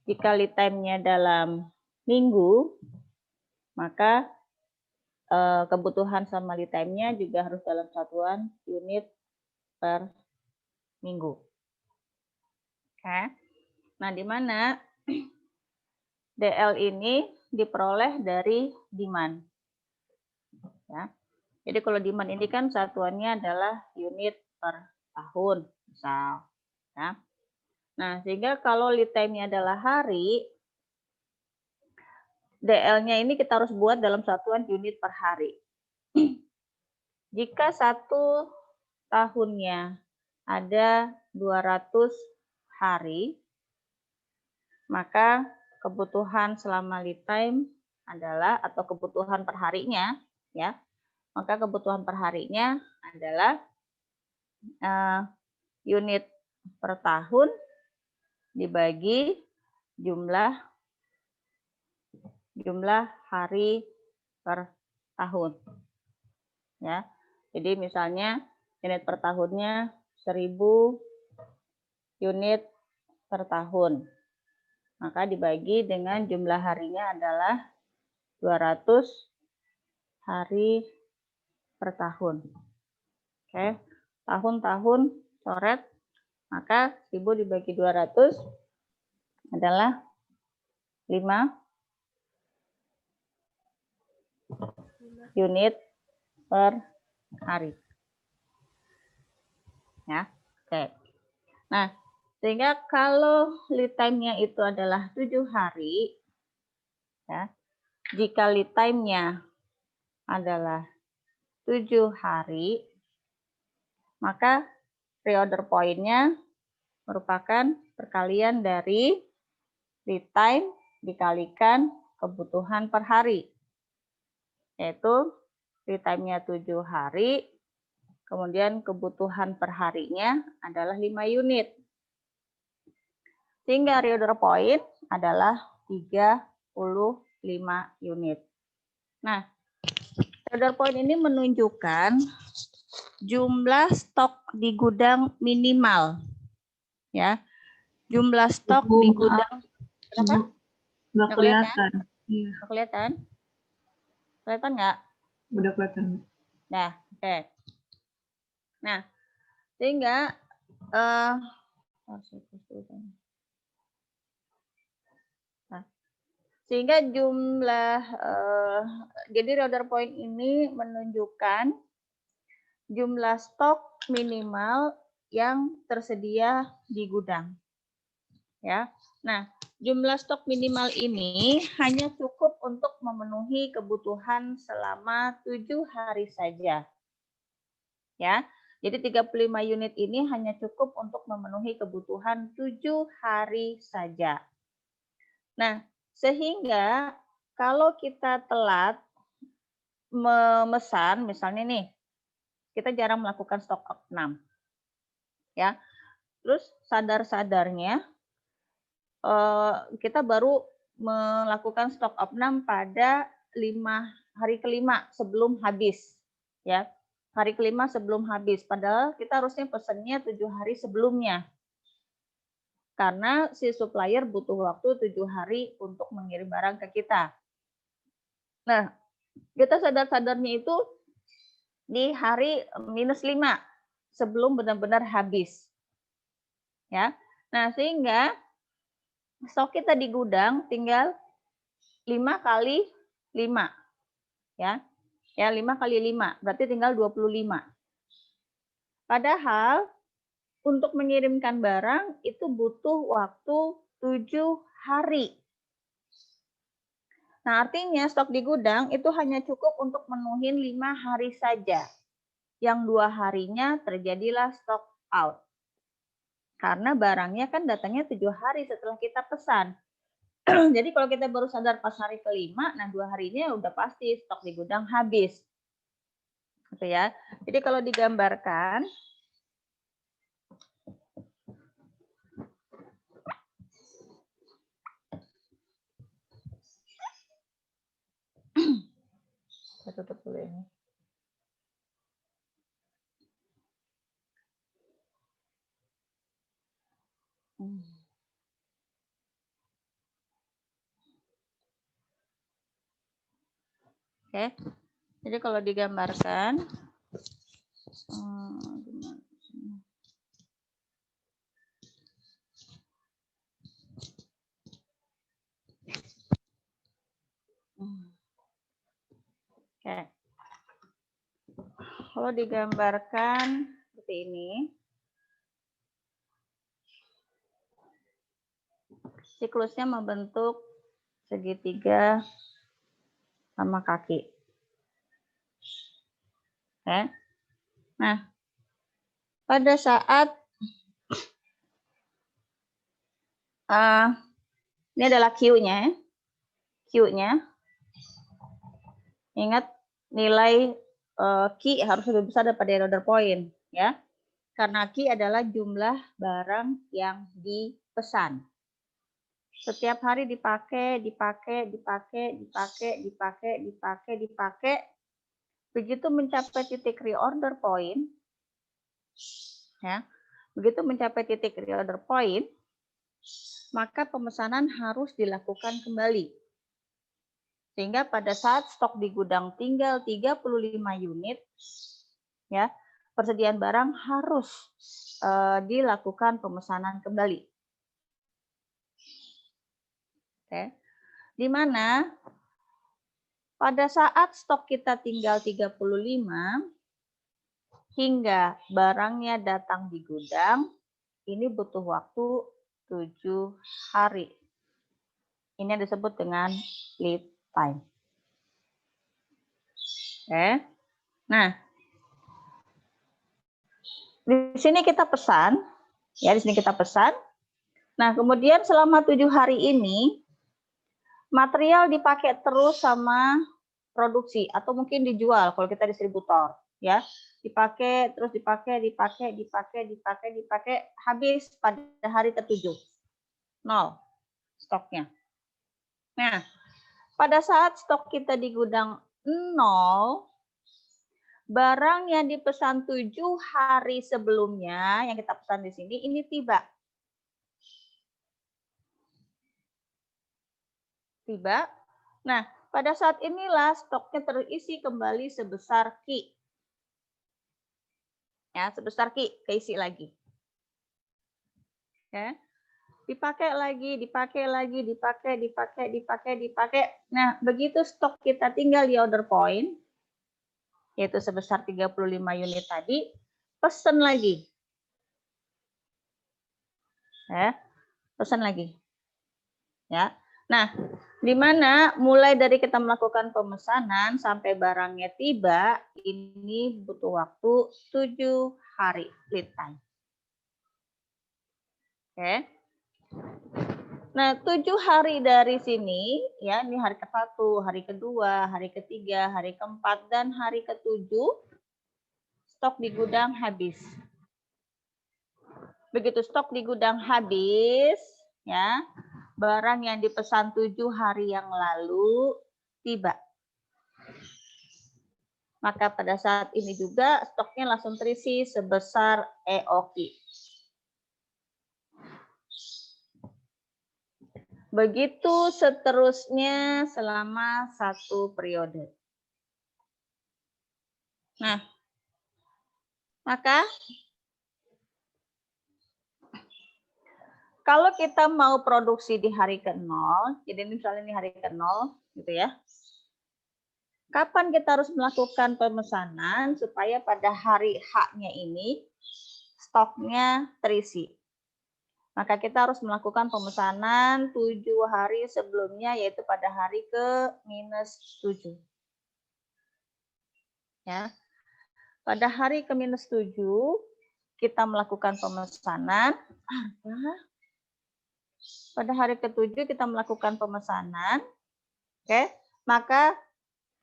Jika lead time-nya dalam minggu, maka kebutuhan sama lead time-nya juga harus dalam satuan unit per minggu. Oke. Nah, di mana DL ini diperoleh dari demand. Ya. Jadi kalau demand ini kan satuannya adalah unit per tahun, misal. Ya. Nah, sehingga kalau lead time-nya adalah hari, DL-nya ini kita harus buat dalam satuan unit per hari. Jika satu tahunnya ada 200 hari, maka kebutuhan selama lead time adalah, atau kebutuhan per harinya, ya, maka kebutuhan per harinya adalah unit per tahun dibagi jumlah hari per tahun. Ya. Jadi misalnya unit per tahunnya 1000 unit per tahun. Maka dibagi dengan jumlah harinya adalah 200 hari per tahun. Oke, tahun-tahun coret, maka 1000 dibagi 200 adalah 5 unit per hari. Ya, oke. Nah, sehingga kalau lead time-nya itu adalah 7 hari, ya, jika lead time-nya adalah 7 hari, maka reorder point-nya merupakan perkalian dari lead time dikalikan kebutuhan per hari. Yaitu lead time-nya 7 hari, kemudian kebutuhan per harinya adalah 5 unit. Sehingga reorder point adalah 35 unit. Nah, reorder point ini menunjukkan jumlah stok di gudang minimal. Ya. Jumlah stok di gudang. Kenapa? Nggak kelihatan. Iya. Nggak kelihatan? Kelihatan nggak? Udah kelihatan. Nah, oke. Nah, sehingga sehingga jumlah jadi reorder point ini menunjukkan jumlah stok minimal yang tersedia di gudang. Ya. Nah, jumlah stok minimal ini hanya cukup untuk memenuhi kebutuhan selama 7 hari saja. Ya. Jadi 35 unit ini hanya cukup untuk memenuhi kebutuhan 7 hari saja. Nah, sehingga kalau kita telat memesan, misalnya nih, kita jarang melakukan stok up 6. Ya. Terus sadar-sadarnya kita baru melakukan stok up 6 pada hari kelima sebelum habis. Ya. Hari kelima sebelum habis, padahal kita harusnya pesannya 7 hari sebelumnya. Karena si supplier butuh waktu 7 hari untuk mengirim barang ke kita. Nah, kita sadar-sadarnya itu di hari -5 sebelum benar-benar habis. Ya. Nah, sehingga stok kita di gudang tinggal 5 kali 5. Ya. Ya, 5 kali 5, berarti tinggal 25. Padahal untuk mengirimkan barang itu butuh waktu 7 hari. Nah, artinya stok di gudang itu hanya cukup untuk menuhin 5 hari saja. Yang 2 harinya terjadilah stock out. Karena barangnya kan datangnya 7 hari setelah kita pesan. Jadi kalau kita baru sadar pas hari kelima, nah 2 harinya udah pasti stok di gudang habis. Gitu ya. Jadi kalau digambarkan, saya tutup dulu ini. Oke. Jadi kalau digambarkan, oke. Kalau digambarkan seperti ini, siklusnya membentuk segitiga sama kaki. Oke. Nah, pada saat ini adalah Q-nya, Q-nya. Ingat nilai Q harus lebih besar daripada order point, ya. Karena Q adalah jumlah barang yang dipesan. Setiap hari dipakai. Begitu mencapai titik reorder point, ya. Begitu mencapai titik reorder point, maka pemesanan harus dilakukan kembali. Sehingga pada saat stok di gudang tinggal 35 unit, ya, persediaan barang harus dilakukan pemesanan kembali. Oke. Di mana pada saat stok kita tinggal 35 hingga barangnya datang di gudang, ini butuh waktu 7 hari. Ini yang disebut dengan lead time. Oke. Nah, di sini kita pesan, ya, di sini kita pesan. Nah, kemudian selama 7 hari ini material dipakai terus sama produksi atau mungkin dijual kalau kita distributor, ya. Dipakai terus dipakai habis pada hari ke-7. 0 stoknya. Nah, pada saat stok kita di gudang 0, barang yang dipesan 7 hari sebelumnya yang kita pesan di sini ini tiba. Nah, pada saat inilah stoknya terisi kembali sebesar Q. Ya, sebesar Q, keisi lagi. Ya. Dipakai lagi. Nah, begitu stok kita tinggal di order point, yaitu sebesar 35 unit tadi, pesen lagi. Ya, pesen lagi. Ya. Nah, di mana mulai dari kita melakukan pemesanan sampai barangnya tiba, ini butuh waktu 7 hari lead time. Oke. Nah, 7 hari dari sini, ya, ini hari ke-1, hari kedua, hari ketiga, hari keempat, dan hari ke-7, stok di gudang habis. Begitu stok di gudang habis, ya, barang yang dipesan 7 hari yang lalu tiba. Maka pada saat ini juga stoknya langsung terisi sebesar EOQ. Begitu seterusnya selama 1 periode. Nah, maka kalau kita mau produksi di hari ke-0, jadi misalnya ini hari ke-0, gitu ya. Kapan kita harus melakukan pemesanan supaya pada hari H-nya ini stoknya terisi? Maka kita harus melakukan pemesanan 7 hari sebelumnya, yaitu pada hari ke-7. Ya. Pada hari ke-7, kita melakukan pemesanan. Pada hari ke-7 kita melakukan pemesanan. Oke, maka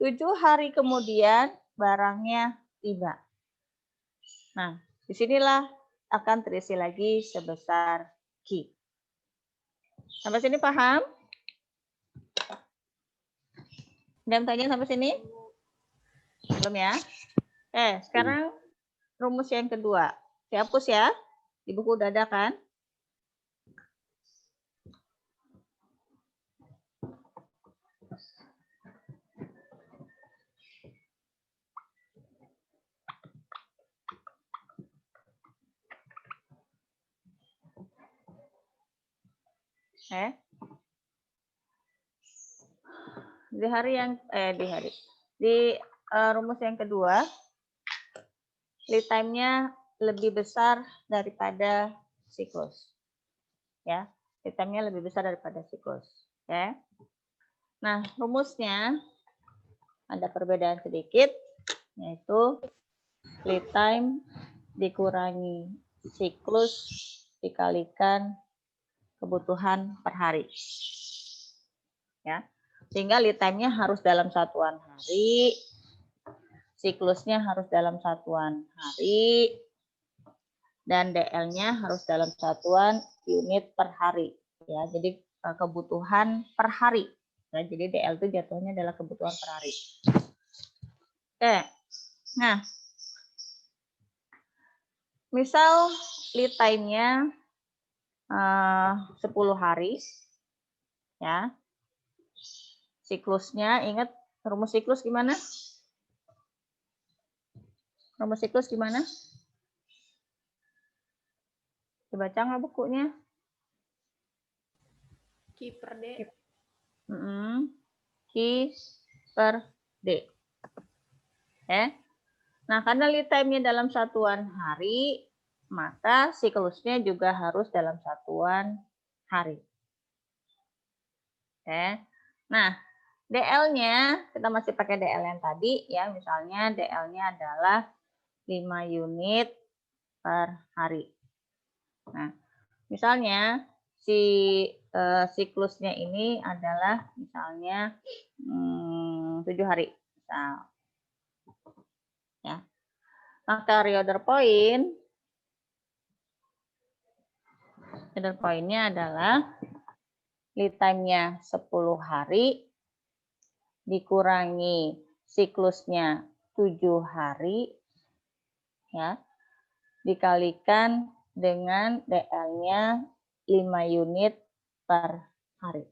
7 hari kemudian barangnya tiba. Nah, disinilah akan terisi lagi sebesar Q. Sampai sini paham? Dan tanya sampai sini? Belum ya? Sekarang rumus yang kedua. Dihapus ya. Di buku udah ada kan? Di rumus yang kedua, lead time-nya lebih besar daripada siklus. Ya, lead time-nya lebih besar daripada siklus. Oke. Nah, rumusnya ada perbedaan sedikit, yaitu lead time dikurangi siklus dikalikan kebutuhan per hari. Ya. Sehingga lead time-nya harus dalam satuan hari, siklusnya harus dalam satuan hari, dan DL-nya harus dalam satuan unit per hari. Ya, jadi kebutuhan per hari. Ya, jadi DL itu jatuhnya adalah kebutuhan per hari. Oke. Nah, misal lead time-nya 10 hari, ya. Siklusnya, ingat rumus siklus gimana? Rumus siklus gimana? Dibaca nggak bukunya? Q per D. Q per D. Nah, karena lead time-nya dalam satuan hari, maka siklusnya juga harus dalam satuan hari. Nah, DL-nya, kita masih pakai DL yang tadi, ya. Misalnya DL-nya adalah 5 unit per hari. Nah, misalnya si siklusnya ini adalah misalnya 7 hari. Misal. Ya. Maka reorder point-nya adalah lead time-nya 10 hari dikurangi siklusnya 7 hari, ya, dikalikan dengan DL-nya 5 unit per hari.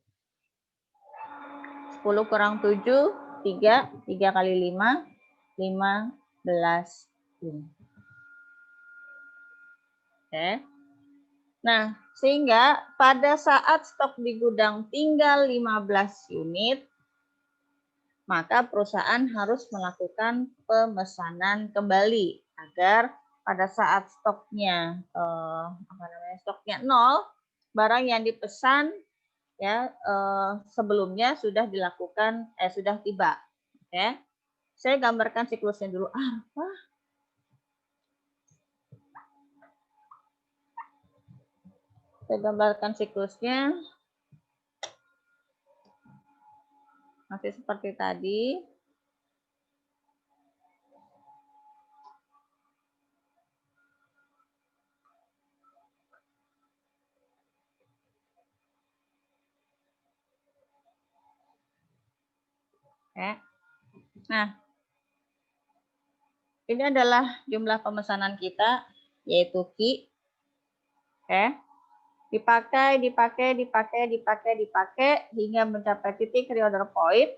10 kurang 7, 3 kali 5, 15 unit. Oke. Nah, sehingga pada saat stok di gudang tinggal 15 unit, maka perusahaan harus melakukan pemesanan kembali agar pada saat stoknya stoknya 0, barang yang dipesan ya sebelumnya sudah dilakukan sudah tiba. Oke. Saya gambarkan siklusnya dulu. Saya gambarkan siklusnya. Masih seperti tadi. Nah, ini adalah jumlah pemesanan kita, yaitu Q. Dipakai hingga mencapai titik reorder point.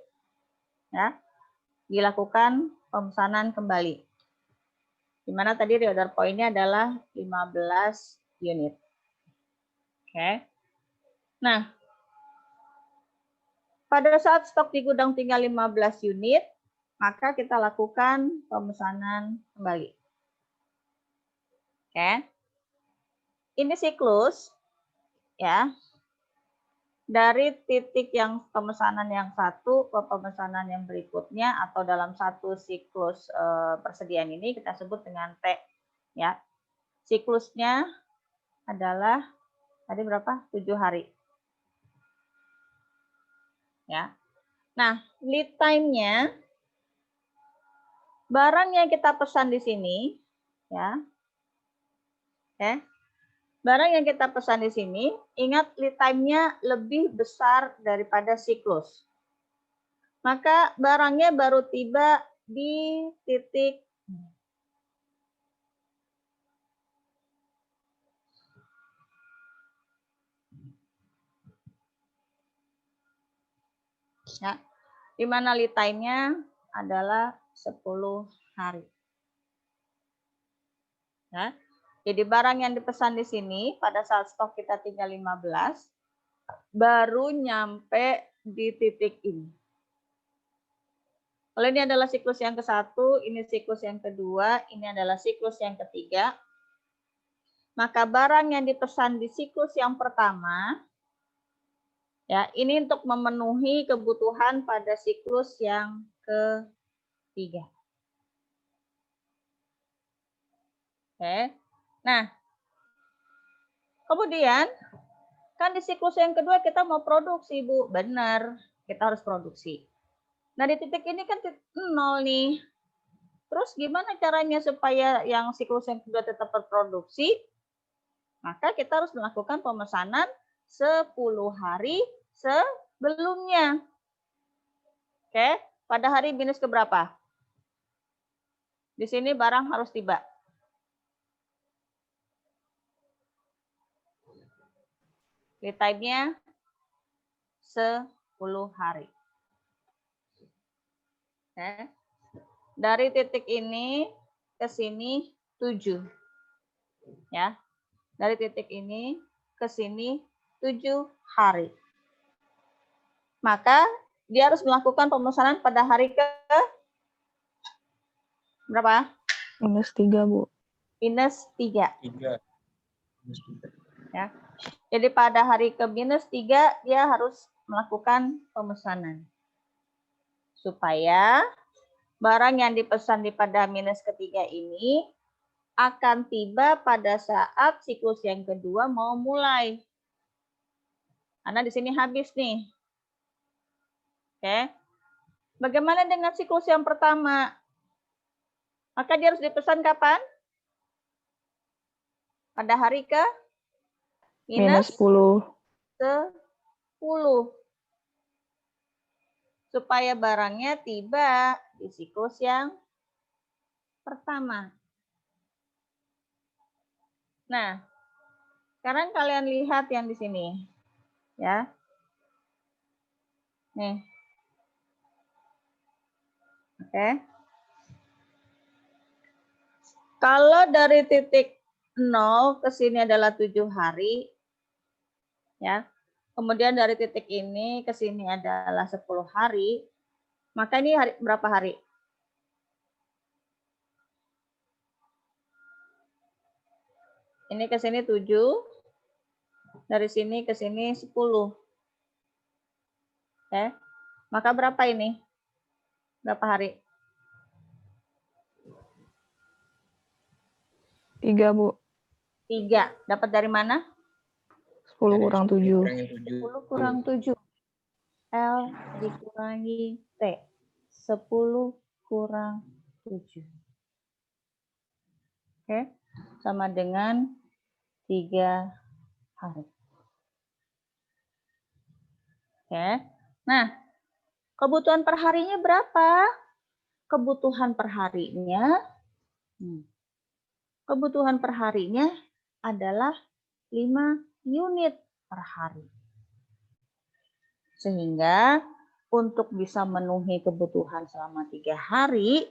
Ya, dilakukan pemesanan kembali. Di mana tadi reorder point-nya adalah 15 unit. Nah, pada saat stok di gudang tinggal 15 unit, maka kita lakukan pemesanan kembali. Ini siklus, ya. Dari titik yang pemesanan yang satu ke pemesanan yang berikutnya atau dalam satu siklus persediaan ini kita sebut dengan T, ya. Siklusnya adalah tadi berapa? 7 hari. Ya. Nah, lead time-nya barang yang kita pesan di sini, ya. Barang yang kita pesan di sini, ingat lead time-nya lebih besar daripada siklus. Maka barangnya baru tiba di titik ya, di mana lead time-nya adalah 10 hari. Ya. Jadi barang yang dipesan di sini pada saat stok kita tinggal 15, baru nyampe di titik ini. Kalau ini adalah siklus yang ke-1, ini siklus yang kedua, ini adalah siklus yang ketiga. Maka barang yang dipesan di siklus yang pertama, ya, ini untuk memenuhi kebutuhan pada siklus yang ketiga. Oke. Nah, kemudian kan di siklus yang kedua kita mau produksi, Bu. Benar, kita harus produksi. Nah, di titik ini kan titik 0 nih. Terus gimana caranya supaya yang siklus yang kedua tetap berproduksi? Maka kita harus melakukan pemesanan 10 hari sebelumnya. Oke, pada hari minus keberapa? Di sini barang harus tiba. Lead time-nya 10 hari. Oke. Dari titik ini ke sini 7. Ya. Dari titik ini ke sini 7 hari. Maka dia harus melakukan pemesanan pada hari ke berapa? -3, Bu. -3. 3. Ya. Jadi pada hari ke -3 dia harus melakukan pemesanan. Supaya barang yang dipesan di pada minus ketiga ini akan tiba pada saat siklus yang kedua mau mulai. Karena di sini habis nih. Oke. Bagaimana dengan siklus yang pertama? Maka dia harus dipesan kapan? Pada hari ke minus -10. 10. Supaya barangnya tiba di siklus yang pertama. Nah, sekarang kalian lihat yang di sini. Ya. Nih. Oke. Kalau dari titik 0 ke sini adalah 7 hari. Ya. Kemudian dari titik ini ke sini adalah 10 hari. Maka ini hari, berapa hari? Ini ke sini 7. Dari sini ke sini 10. Oke. Maka berapa ini? Berapa hari? 3, Bu. 3. Dapat dari mana? 10 kurang 7. 10 kurang 7. L dikurangi T. 10 kurang 7. Oke. Sama dengan 3 hari. Oke. Nah, kebutuhan per harinya berapa? Kebutuhan per harinya adalah 5 unit per hari. Sehingga untuk bisa memenuhi kebutuhan selama 3 hari,